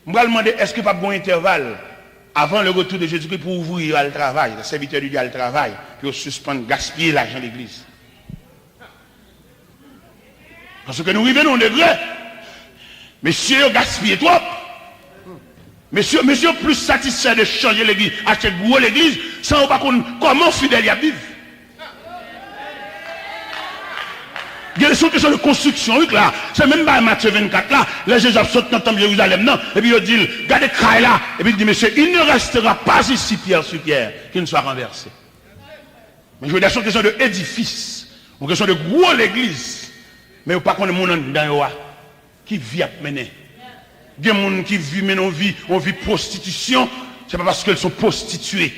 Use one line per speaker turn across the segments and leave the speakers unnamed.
Je vais demander est-ce qu'il n'y a pas un intervalle avant le retour de Jésus-Christ pour ouvrir le travail, le serviteur du Dieu le travail, puis suspendre, gaspiller l'argent de l'église. Parce que nous vivons au degré. Messieurs, gaspillez trop. Messieurs, plus satisfaits de changer l'église, acheter gros l'église, sans pas comment fidèle y a vivre. Il y a des questions de construction, là. C'est même pas Matthieu 24 là. Les Jésus sautent dans le temple de Jérusalem, non. Et puis il dit, regardez Kraï là. Et puis il dit, monsieur, il ne restera pas ici pierre sur pierre qui ne soit renversé. Mais je veux dire, c'est une question d'édifice. Une question de gros l'église. Mais pas qu'on est mon dans qui vit à mener. Il y a des gens qui vivent maintenant on vit prostitution. C'est pas parce qu'elles sont prostituées.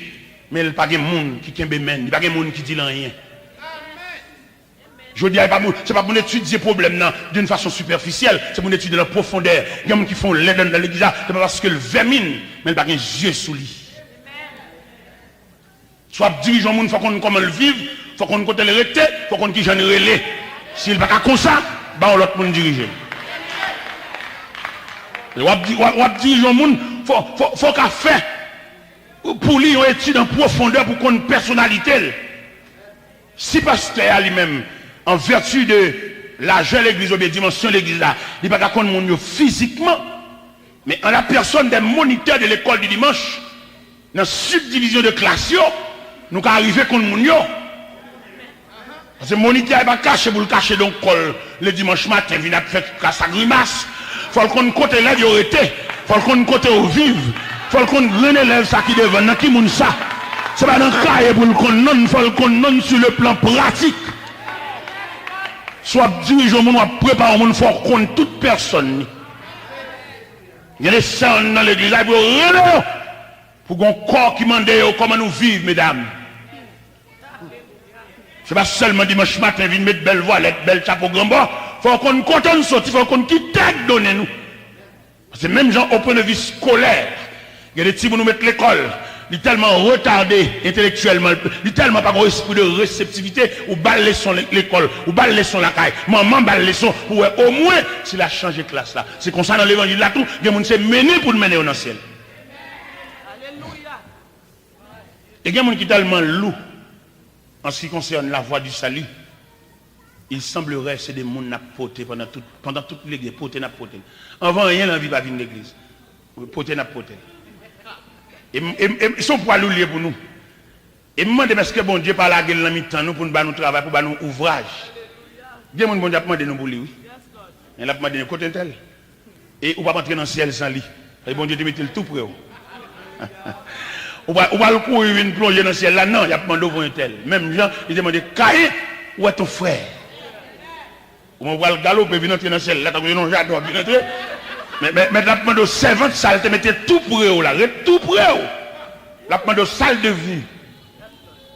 Mais il n'y a pas de gens qui kembe men. Il n'y a pas de gens qui disent rien. Je veux dire, c'est pas pour étudier le problème d'une façon superficielle, c'est pour étudier la profondeur. Il y a des gens qui font l'aide dans l'église, c'est pas parce que le vermine, mais il n'y a pas de yeux sous lui. Soit dirigeant, il faut qu'on comment le vivre, il faut qu'on côté le rete, il faut qu'on qui j'en relais. S'il n'est pas comme ça, on l'autre monde diriger. Ou dirigeant, il faut qu'à faire pour lui une étude en profondeur pour qu'on ait une personnalité. Si pasteur lui-même, en vertu de l'argent de l'église, ou de dimension de l'église, il n'y a pas qu'on monde physiquement, mais en la personne des moniteurs de l'école du dimanche, dans la subdivision de classe, nous arrivons contre monde. Parce que le moniteur n'est pas caché pour le cacher donc le dimanche matin, il vient faire sa grimace. Il faut qu'on côté là, il aurait été. Il faut qu'on côté au vive. Il faut qu'on relève ça qui devant, dans qui moun ça. C'est pas dans le cas pour le connaître, il faut le connaître sur le plan pratique. Soit dirigeant, on prépare, on faut connaître toute personne. Il y a des sœurs dans l'église, pour qu'on corps qui mande comment nous vivons, mesdames. C'est pas seulement dimanche matin, venir mettre belle voilette, belle chapeau grand bas. Il faut qu'on content sortir, il faut qu'on quitte donner nous. C'est même gens au point de vue scolaire. Il y a des petits pour nous mettre l'école. Il est tellement retardé intellectuellement, il est tellement pas un esprit de réceptivité, ou balle leçon l'école, ou balle leçon la caille, maman balle leçon, pour au moins, s'il a changé de classe là. C'est comme ça dans l'évangile là tout, il y a des gens qui mené pour nous mener au ciel. Et il y a des gens qui sont tellement loups en ce qui concerne la voie du salut. Il semblerait que c'est des gens qui n'ont poté pendant toute l'église, poté n'a poté. Avant rien, l'envie va venir de l'église. Poté n'a poté. Et ils sont pour aller pour nous. Et me demande est-ce que bon Dieu parle à la gueule dans mi-temps nous pour nous travail, pour nous ouvrage. Bien mon bon Dieu a demandé nous pour lui. Il a demandé côté tel. Et on va rentrer dans le ciel sans lui. Et bon Dieu te mettait le tout près. On va le courir une plonger dans le ciel là non, il a demandé pour un tel. Même Jean, il demandé Caïn, où est ton frère? On va le galoper venir entrer dans le ciel là, non j'adore bien entrer. Mais la demande aux servantes, ça te mettait tout pour eux là, tout pour eux. La demande aux salles de vie.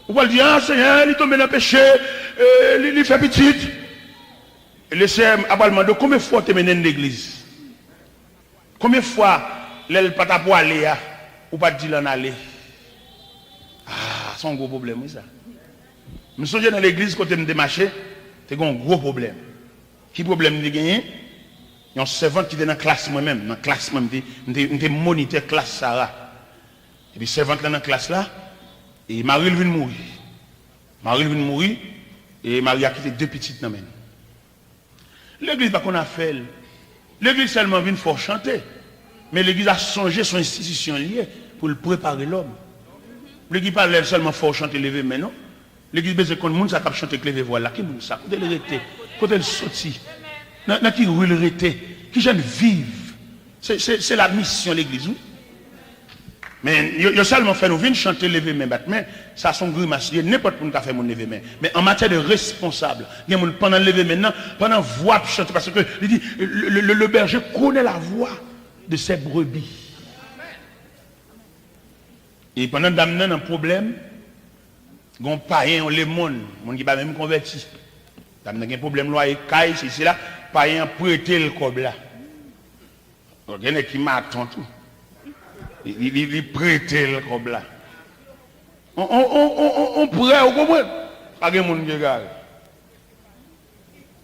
On va dire, ah Seigneur, il tombe dans le péché, il fait petit. Et le Seigneur a demandé combien de fois tu mené dans l'église? Combien de fois l'elle pas ta pour aller ou pas dire en aller? Ah, c'est un gros problème, oui ça. Je me souviens dans l'église quand tu me démarché, c'est un gros problème. Qui problème de gagner? Il y a un servant qui était dans la classe moi-même. Dans la classe moi-même, j'étais moniteur classe Sarah. Et puis servant dans la classe là, et Marie vient mourir. Marie vient mourir, et Marie a quitté deux petites dans même. L'église pas qu'on a fait. L'église seulement vient fort chanter. Mais l'église a changé son institution liée pour le préparer l'homme. L'église pas seulement fort chanter lever mais non. L'église besoin qu'on monde ça cap chanter lever voilà qui monde ça côté le rete, côté le sorti. Dans qui rue le rete, qui j'aime vivre. C'est la mission de l'église. Mais il y a seulement fait nous venir chanter lever main mais ça son grimace, n'importe qui a fait mon lever main. Mais en matière de responsable, il y a pendant lever maintenant, pendant voix chanter parce que il dit le berger connaît la voix de ses brebis. Et pendant d'amener un problème, gon païen les monde qui pas même converti. D'amener un problème là et caille c'est là, païen prêter le cob là. Donc il y en a qui m'attend tout. Il prêtait le cob là. On pourrait, vous comprenez? Pas de monde qui regarde.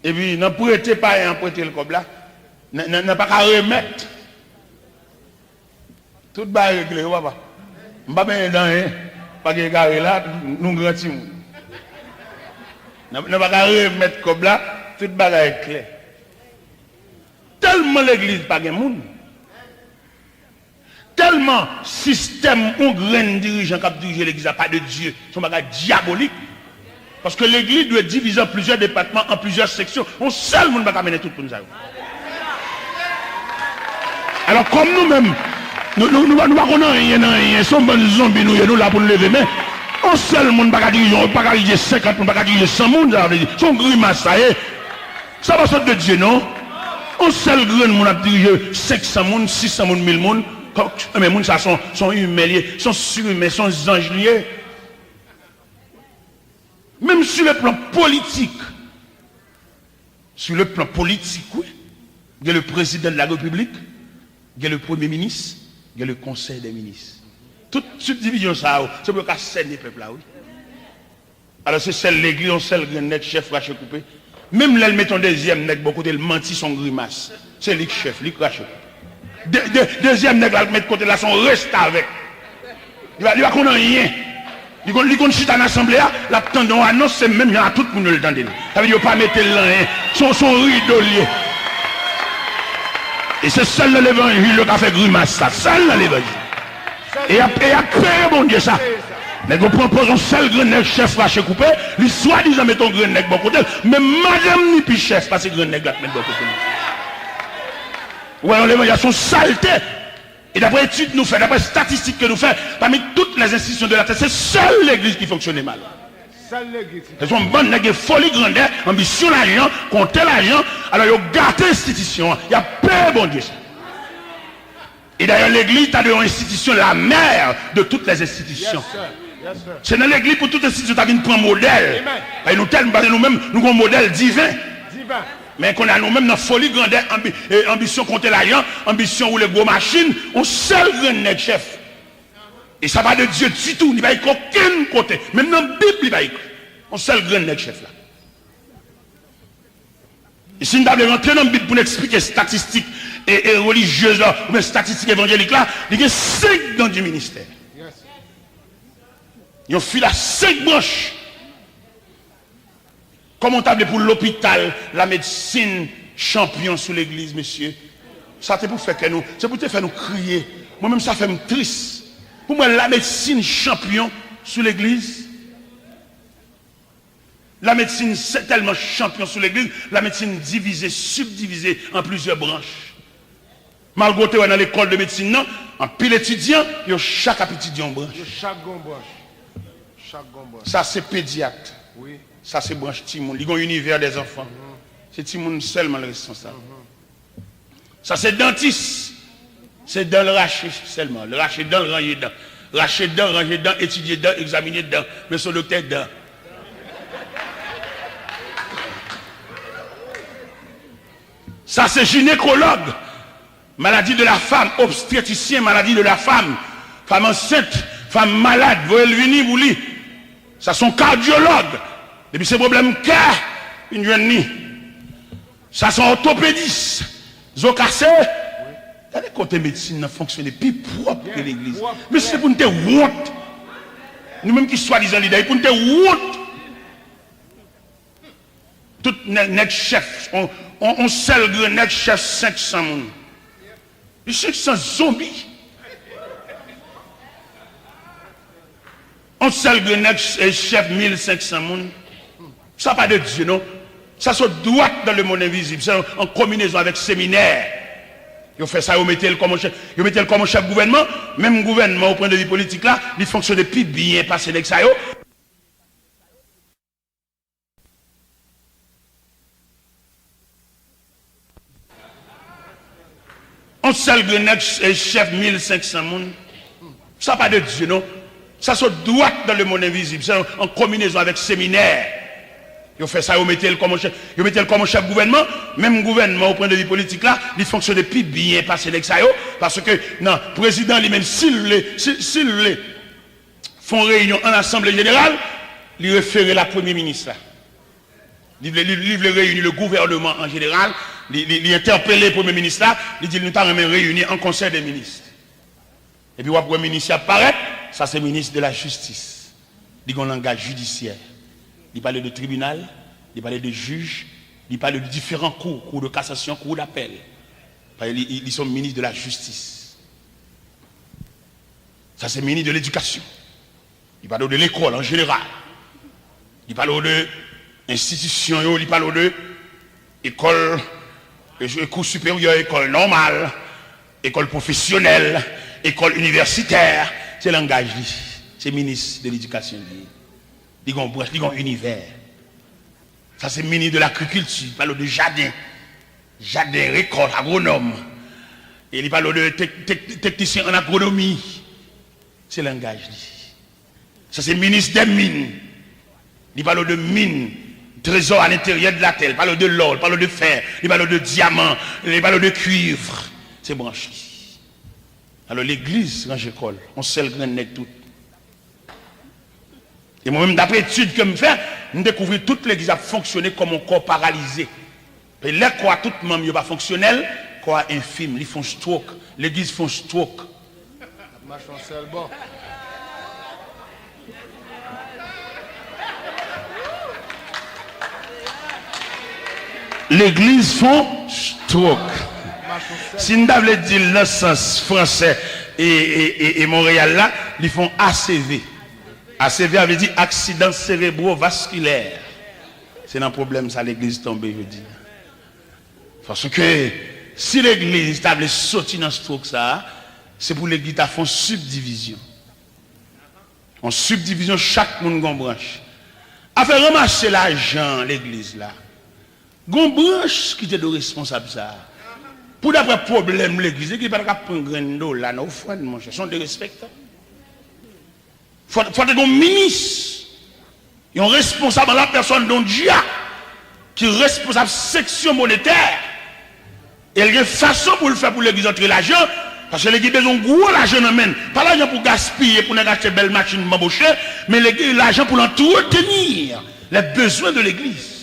Et puis, n'a prêté pas un prêter le cob là. N'a pas qu'à remettre. Tout va régler, papa. Je ne vais pas bien dans rien. Pas que carré là, nous grands. Nous ne va pas remettre comme là, tout va être clair. Tellement l'église pas de monde. Tellement système ou grand dirigeant qui a dirigé l'église n'a pas de Dieu. Son bagage diabolique. Parce que l'église doit être divisée en plusieurs départements, en plusieurs sections. On seul monde va mener tout pour nous. Alors comme nous-mêmes, nous ne connaissons rien, nous sommes des zombies, nous là pour nous lever, mais on seul monde va diriger 50, on va diriger 100 monde, son grimace, ça y est. Ça va sortir de Dieu, non? On seul grand monde a dirigé 500 monde, 600 monde, 1000 monde. Mais les gens sont humains, sont surhumains, sont anges liés. Même sur le plan politique, oui, il y a le président de la République, il y a le premier ministre, il y a le conseil des ministres. Toute subdivision, ça, c'est pour casser les peuples là, oui. Alors c'est celle l'église, celle le net chef raché coupé. Même là, le mettons deuxième net, beaucoup de menti son grimace. C'est le chef, le raché. Deuxième nègre, il met de côté là, son reste avec. Il va connaître rien. Il va chita en assemblée, la tendon annonce, c'est même à tout le monde le tendent. Ça veut dire pas mettre là, son rideau lié. Et c'est seul l'évangile qui a fait grimace, ça. Seul l'évangile. Et après, bon Dieu, ça. Mais vous proposez un seul grand nègre chef raché coupé, lui soi-disant met ton grand nègre bon côté, mais madame ni puis chef, parce que grand nègre là met bon côté. Ouais, l'évangile sont saleté. Et d'après études nous fait, d'après statistiques que nous fait, parmi toutes les institutions de la terre, c'est seule l'église qui fonctionnait mal. Seule l'église. Ils sont bonnes nègres, folie grandeur, ambition l'argent, compter l'argent, alors ils ont gâté l'institution. Il y a peur, bon Dieu. Et d'ailleurs, l'église est une institution, la mère de toutes les institutions. Yes, sir. C'est dans l'église pour toute institution qui prend un modèle. Et nous-mêmes, nous avons un modèle divin. Mais qu'on a nous-mêmes dans folie grandeur, ambition contre l'argent, ambition ou les gros machines, on seul grand chef. Et ça va de Dieu du tout, il va y avoir aucun côté. Même dans la Bible, il va y avoir. On seul grand chef là. Et si nous devons rentrer dans la Bible pour nous expliquer statistiques et religieuses là, ou bien statistiques évangéliques là, il y a 5 dans du ministère. Il y a un fil à 5 branches. Comme on table pour l'hôpital, la médecine, champion sous l'église, monsieur. Ça c'est pour faire que nous, c'est pour te faire nous crier. Moi-même, ça fait me triste. Pour moi, la médecine champion sous l'église. La médecine, c'est tellement champion sous l'église. La médecine divisée, subdivisée en plusieurs branches. Malgré que dans l'école de médecine, non, en pile étudiant, il y a chaque étudiant branche.
Chaque branche.
Ça, c'est pédiatre.
Oui.
Ça, c'est branche Timoun. Il y a un univers des enfants. C'est Timoun seulement le responsable. Ça, c'est dentiste. C'est dans le rachet seulement. Le rachet dans le ranger dedans. Racher dedans, ranger dedans, étudier dedans, examiner dedans. Mais son docteur dedans. Ça, c'est gynécologue. Maladie de la femme. Obstétricien, maladie de la femme. Femme enceinte, femme malade. Vous voyez le venir, vous lisez. Ça, sont cardiologues. Depuis ces problèmes cœur, une jeune nuit. Ça, sont orthopédistes. Zo cassé. Il y a des côtés médecine qui fonctionnent plus propre que l'église. Mais c'est pour nous te honte. Nous-mêmes qui soi-disant leader, pour nous te honte. Tout net chef, on seul grand net chef 500 moun. 500 zombies. On seul grand net chef 1500 moun. Ça pas de Dieu, non? Ça se doit dans le monde invisible. C'est en combinaison avec séminaire. Ils fait ça, ils mettent le comme chef gouvernement. Même gouvernement, au point de vue politique là, il fonctionne plus bien passé avec ça. On seul chef 1500 moun. Ça pas de Dieu, non? Ça se doit dans le monde invisible. C'est en combinaison avec séminaire. Ils fait ça, ils mettent le comme chef gouvernement. Même gouvernement, au point de vue politique là, il fonctionne plus bien passé avec ça. Parce que, non, le président lui-même, s'il font réunion en assemblée générale, il réfère la premier ministre là. Il réunit le gouvernement en général, il interpelle le premier ministre là, il dit nous t'avons réuni en conseil des ministres. Et puis, après, le ministre apparaît, ça c'est le ministre de la Justice. Il a un langage judiciaire. Il parle de tribunal, il parle de juge, il parle de différents cours de cassation, cours d'appel. Ils sont ministres de la Justice. Ça c'est le ministre de l'Éducation. Il parle de l'école en général. Il parle de l'institution, il parle de école, cours supérieur, école normale, école professionnelle, école universitaire. C'est le langage, c'est le ministre de l'Éducation. Il y a un univers. Ça c'est le ministre de l'Agriculture, il parle de jardin, récolte, agronome. Et il parle de technicien en agronomie. C'est le langage. Ça c'est le ministre des Mines. Il parle de mines, trésors à l'intérieur de la terre. Il parle de l'or, il parle de fer, il parle de diamants, il parle de cuivre. C'est branché. Alors l'église, quand j'école, on sait le grand net tout. Et moi-même, d'après l'étude que je fais, je découvre que toute l'église a fonctionné comme un corps paralysé. Et là, quoi, tout le monde n'est pas fonctionnel, quoi, infime, ils font stroke. L'église font stroke. L'église font stroke. Si nous avons dit le sens français et Montréal là, ils font ACV. ACV avait dit accident cérébrovasculaire. C'est un problème ça l'église tombée, je dis. Parce que si l'église table sorti dans ce truc ça, c'est pour l'église à font subdivision. En subdivision, chaque monde a une branche. A fait ramasser l'argent l'église là. Gon branche qui était de responsable ça. Pour d'après problème l'église qui pas prendre grain dollar non offrande mon cher, sont de respectants. Faut être un ministre. Un responsable la personne dont Dieu qui est responsable section monétaire. Et il y a une façon pour le faire pour l'église entrer l'argent parce que l'église a besoin de gros l'argent amène. Pas l'argent pour gaspiller pour acheter belle machine m'embaucher, mais l'argent pour entretenir les besoins de l'église.